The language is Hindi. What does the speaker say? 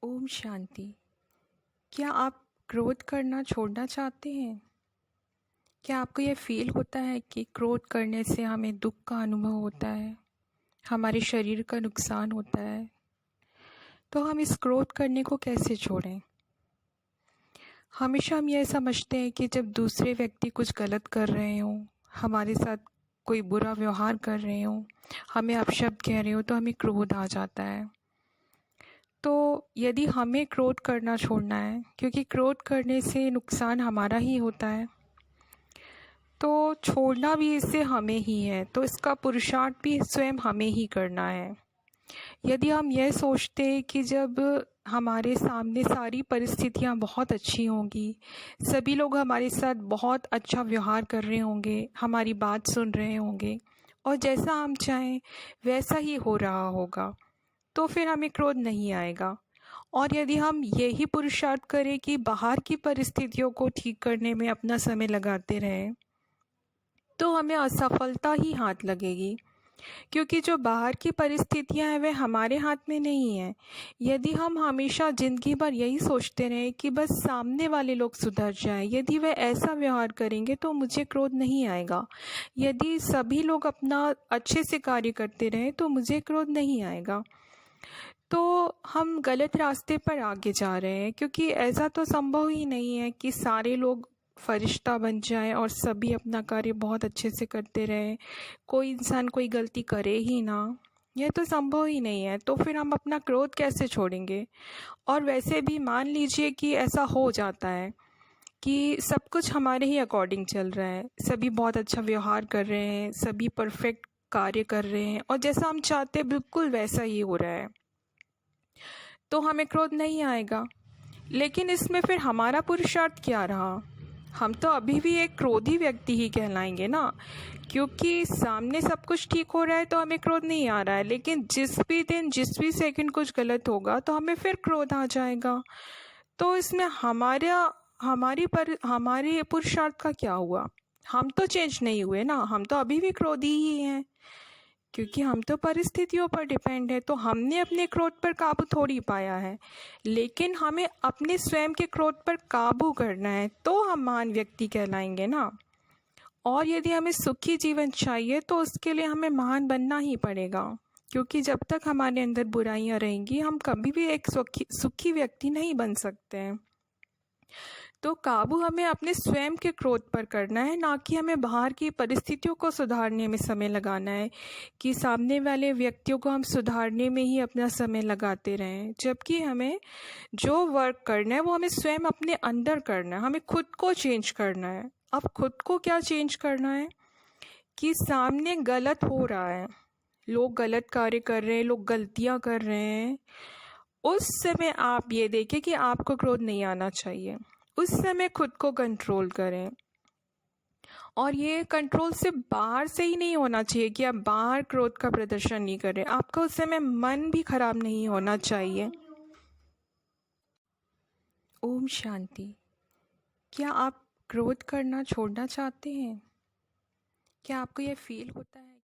ओम शांति। क्या आप क्रोध करना छोड़ना चाहते हैं? क्या आपको यह फ़ील होता है कि क्रोध करने से हमें दुःख का अनुभव होता है, हमारे शरीर का नुकसान होता है? तो हम इस क्रोध करने को कैसे छोड़ें? हमेशा हम यह समझते हैं कि जब दूसरे व्यक्ति कुछ गलत कर रहे हों, हमारे साथ कोई बुरा व्यवहार कर रहे हों, हमें अपशब्द कह रहे हो तो हमें क्रोध आ जाता है। तो यदि हमें क्रोध करना छोड़ना है, क्योंकि क्रोध करने से नुकसान हमारा ही होता है, तो छोड़ना भी इससे हमें ही है, तो इसका पुरुषार्थ भी स्वयं हमें ही करना है। यदि हम यह सोचते हैं कि जब हमारे सामने सारी परिस्थितियां बहुत अच्छी होंगी, सभी लोग हमारे साथ बहुत अच्छा व्यवहार कर रहे होंगे, हमारी बात सुन रहे होंगे और जैसा हम चाहें वैसा ही हो रहा होगा, तो फिर हमें क्रोध नहीं आएगा। और यदि हम यही पुरुषार्थ करें कि बाहर की परिस्थितियों को ठीक करने में अपना समय लगाते रहें, तो हमें असफलता ही हाथ लगेगी, क्योंकि जो बाहर की परिस्थितियां हैं वे हमारे हाथ में नहीं है। यदि हम हमेशा ज़िंदगी भर यही सोचते रहें कि बस सामने वाले लोग सुधर जाएं, यदि वे ऐसा व्यवहार करेंगे तो मुझे क्रोध नहीं आएगा, यदि सभी लोग अपना अच्छे से कार्य करते रहें तो मुझे क्रोध नहीं आएगा, तो हम गलत रास्ते पर आगे जा रहे हैं। क्योंकि ऐसा तो संभव ही नहीं है कि सारे लोग फरिश्ता बन जाएं और सभी अपना कार्य बहुत अच्छे से करते रहें, कोई इंसान कोई गलती करे ही ना, यह तो संभव ही नहीं है। तो फिर हम अपना क्रोध कैसे छोड़ेंगे? और वैसे भी मान लीजिए कि ऐसा हो जाता है कि सब कुछ हमारे ही अकॉर्डिंग चल रहा है, सभी बहुत अच्छा व्यवहार कर रहे हैं, सभी परफेक्ट कार्य कर रहे हैं और जैसा हम चाहते हैं बिल्कुल वैसा ही हो रहा है, तो हमें क्रोध नहीं आएगा। लेकिन इसमें फिर हमारा पुरुषार्थ क्या रहा? हम तो अभी भी एक क्रोधी व्यक्ति ही कहलाएंगे ना, क्योंकि सामने सब कुछ ठीक हो रहा है तो हमें क्रोध नहीं आ रहा है, लेकिन जिस भी दिन जिस भी सेकंड कुछ गलत होगा तो हमें फिर क्रोध आ जाएगा। तो इसमें हमारे पुरुषार्थ का क्या हुआ? हम तो चेंज नहीं हुए ना, हम तो अभी भी क्रोधी ही हैं, क्योंकि हम तो परिस्थितियों पर डिपेंड है। तो हमने अपने क्रोध पर काबू थोड़ी पाया है, लेकिन हमें अपने स्वयं के क्रोध पर काबू करना है, तो हम महान व्यक्ति कहलाएंगे ना। और यदि हमें सुखी जीवन चाहिए तो उसके लिए हमें महान बनना ही पड़ेगा, क्योंकि जब तक हमारे अंदर बुराइयां रहेंगी हम कभी भी एक सुखी व्यक्ति नहीं बन सकते हैं। तो काबू हमें अपने स्वयं के क्रोध पर करना है, ना कि हमें बाहर की परिस्थितियों को सुधारने में समय लगाना है, कि सामने वाले व्यक्तियों को हम सुधारने में ही अपना समय लगाते रहें। जबकि हमें जो वर्क करना है वो हमें स्वयं अपने अंदर करना है, हमें खुद को चेंज करना है। अब खुद को क्या चेंज करना है कि सामने गलत हो रहा है, लोग गलत कार्य कर रहे हैं, लोग गलतियां कर रहे हैं, उस समय आप ये देखें कि आपको क्रोध नहीं आना चाहिए, उस समय खुद को कंट्रोल करें। और ये कंट्रोल सिर्फ बाहर से ही नहीं होना चाहिए कि आप बाहर क्रोध का प्रदर्शन नहीं करें, आपका उस समय मन भी खराब नहीं होना चाहिए। ओम शांति। क्या आप क्रोध करना छोड़ना चाहते हैं? क्या आपको यह फील होता है